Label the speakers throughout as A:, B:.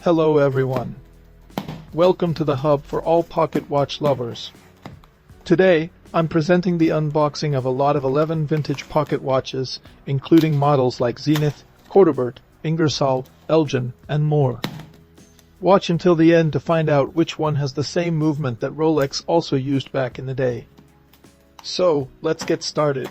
A: Hello everyone. Welcome to the hub for all pocket watch lovers. Today, I'm presenting the unboxing of a lot of 11 vintage pocket watches, including models like Zenith, Cortebert, Ingersoll, Elgin, and more. Watch until the end to find out which one has the same movement that Rolex also used back in the day. So, let's get started.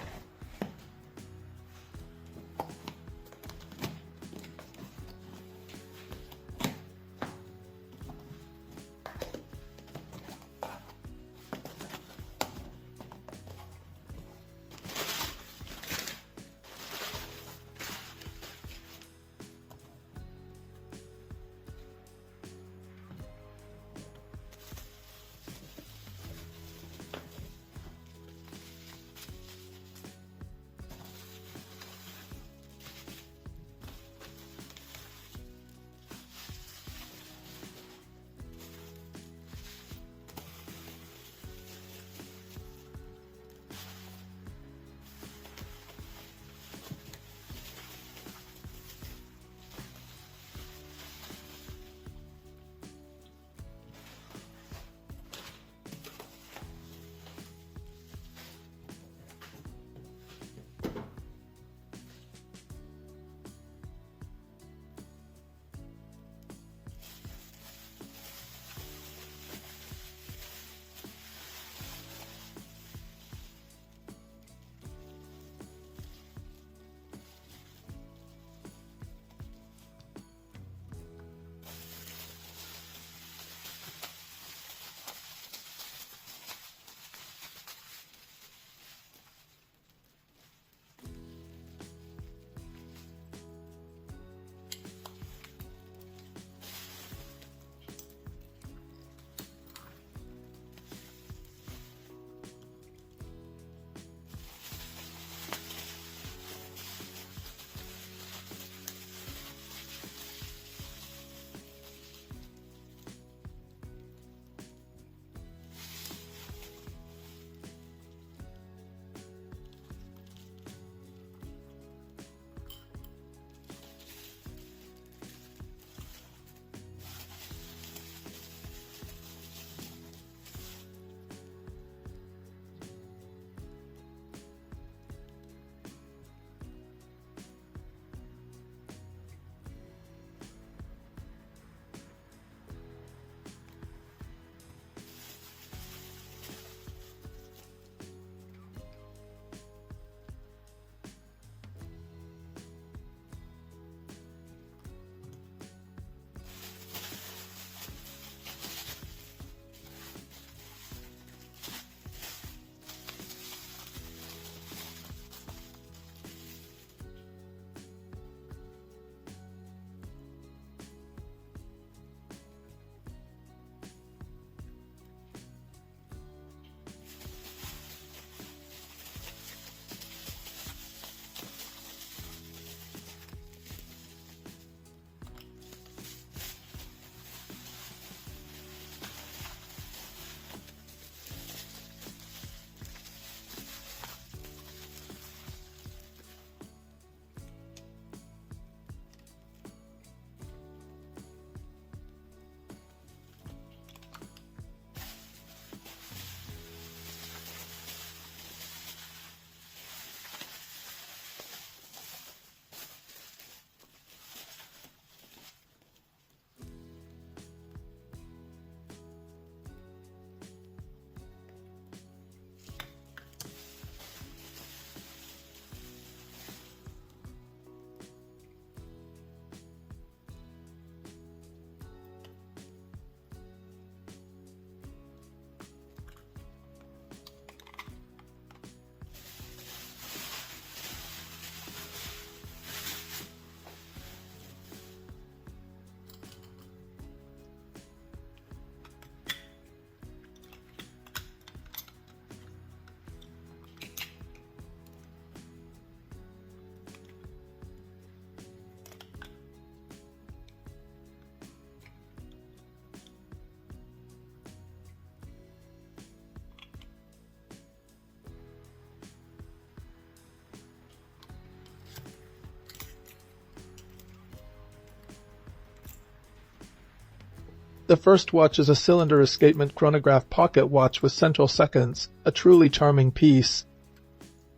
A: The first watch is a cylinder escapement chronograph pocket watch with central seconds, a truly charming piece.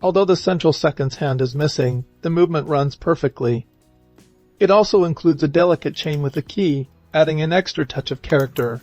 A: Although the central seconds hand is missing, the movement runs perfectly. It also includes a delicate chain with a key, adding an extra touch of character.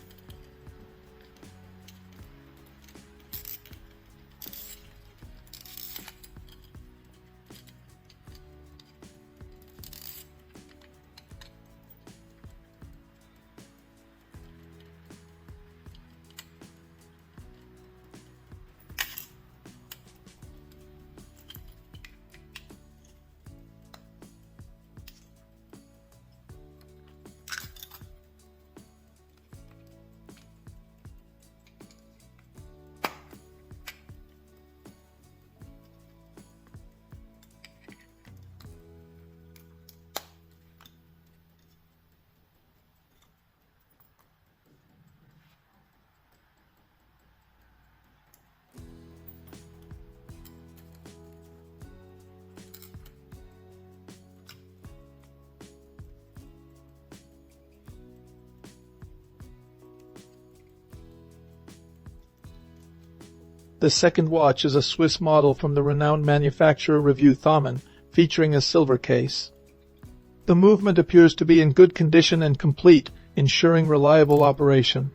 A: The second watch is a Swiss model from the renowned manufacturer Revue Thomann, featuring a silver case. The movement appears to be in good condition and complete, ensuring reliable operation.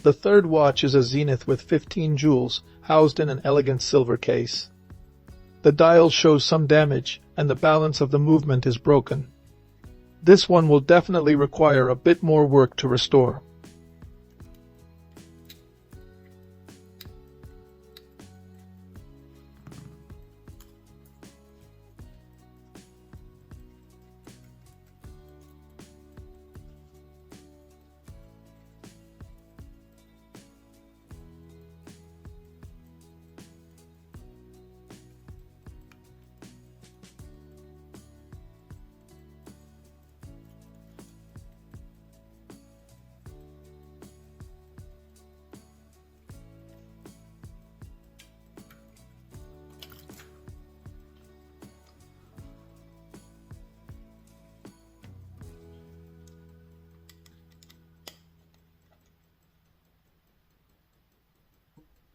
A: The third watch is a Zenith with 15 jewels, housed in an elegant silver case. The dial shows some damage, and the balance of the movement is broken. This one will definitely require a bit more work to restore.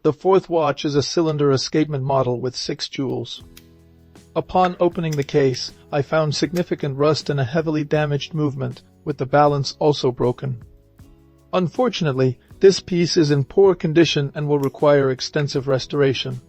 A: The fourth watch is a cylinder escapement model with 6 jewels. Upon opening the case, I found significant rust and a heavily damaged movement, with the balance also broken. Unfortunately, this piece is in poor condition and will require extensive restoration.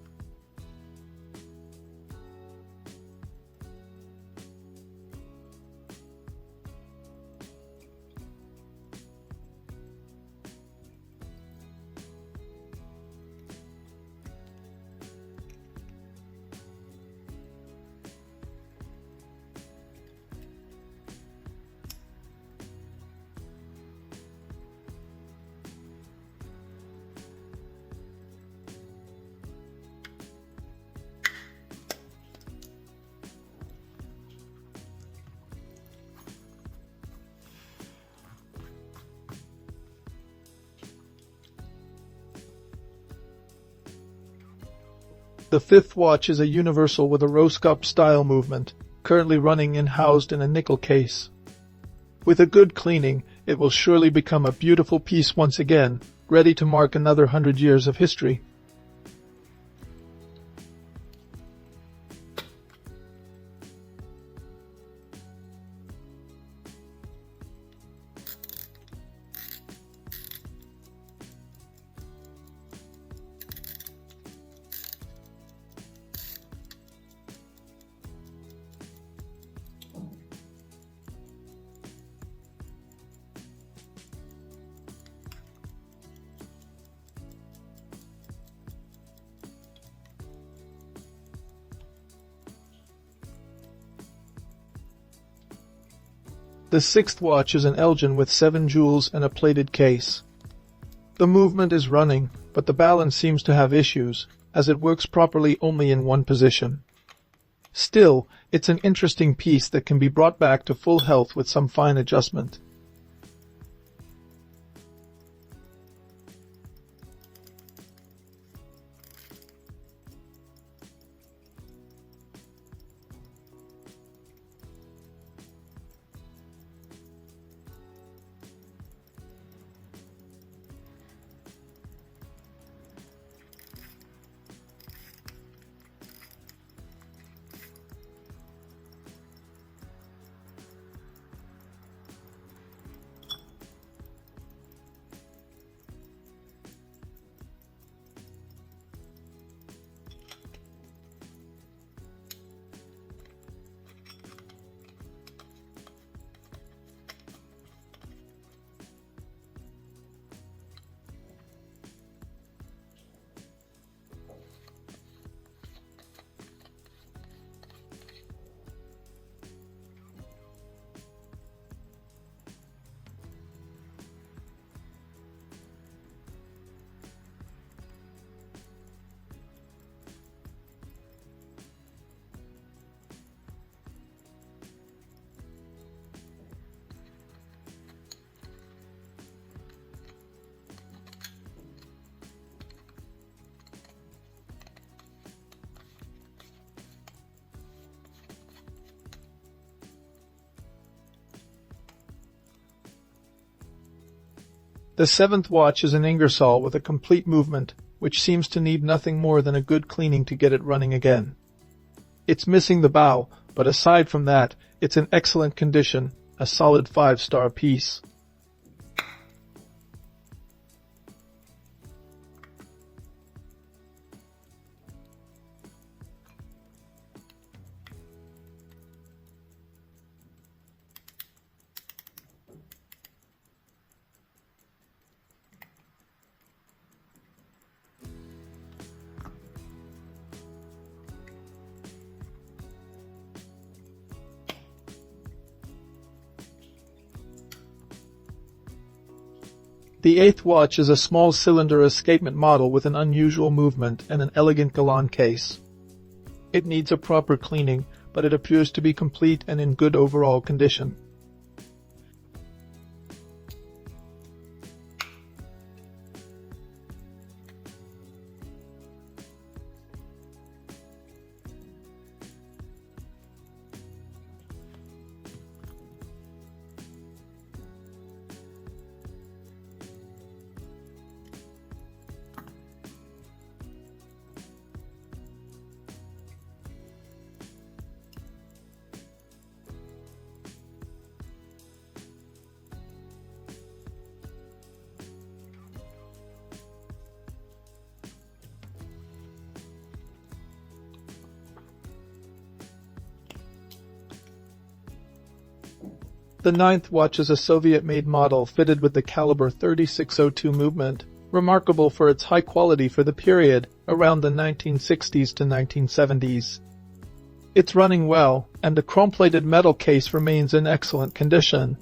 A: The fifth watch is a universal with a roscope style movement, currently running and housed in a nickel case. With a good cleaning, it will surely become a beautiful piece once again, ready to mark another 100 years of history. The sixth watch is an Elgin with 7 jewels and a plated case. The movement is running, but the balance seems to have issues, as it works properly only in one position. Still, it's an interesting piece that can be brought back to full health with some fine adjustment. The seventh watch is an Ingersoll with a complete movement, which seems to need nothing more than a good cleaning to get it running again. It's missing the bow, but aside from that, it's in excellent condition, a solid 5-star piece. The eighth watch is a small cylinder escapement model with an unusual movement and an elegant gallant case. It needs a proper cleaning, but it appears to be complete and in good overall condition. The ninth watch is a Soviet-made model fitted with the caliber 3602 movement, remarkable for its high quality for the period, around the 1960s to 1970s. It's running well, and the chrome-plated metal case remains in excellent condition.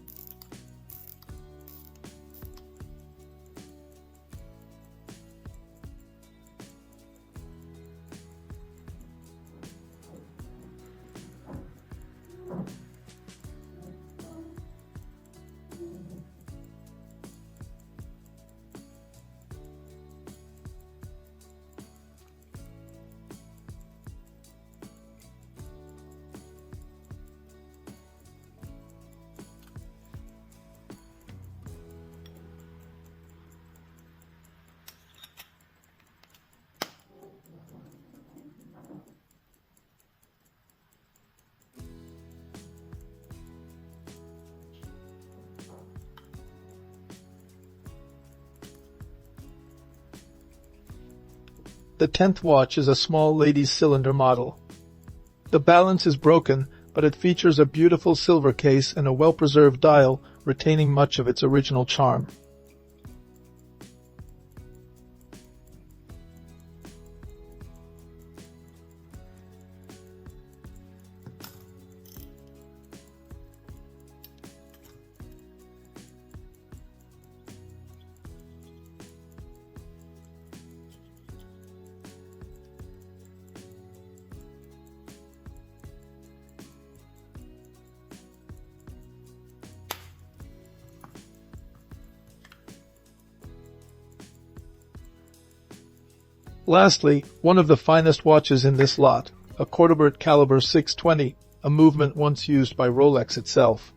A: The 10th watch is a small ladies' cylinder model. The balance is broken, but it features a beautiful silver case and a well-preserved dial, retaining much of its original charm. Lastly, one of the finest watches in this lot, a Cortebert Caliber 620, a movement once used by Rolex itself.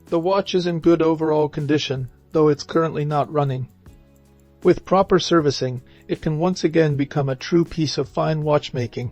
A: The watch is in good overall condition, though it's currently not running. With proper servicing, it can once again become a true piece of fine watchmaking.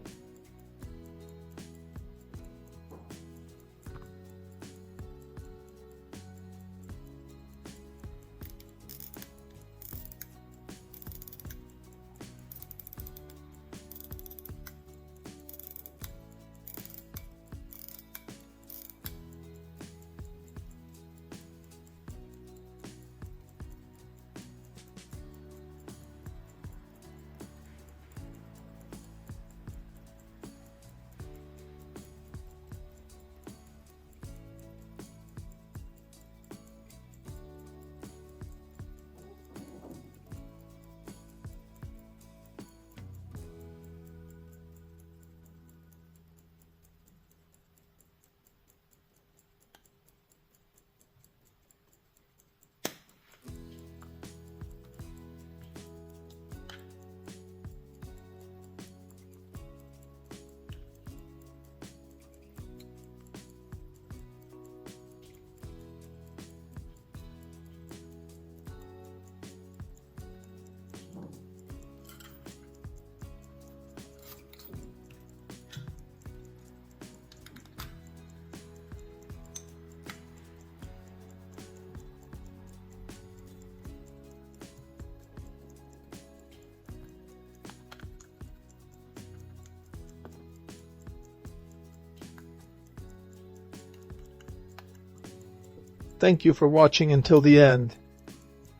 A: Thank you for watching until the end.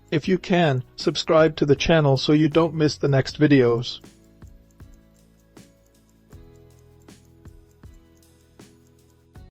A: If you can, subscribe to the channel so you don't miss the next videos.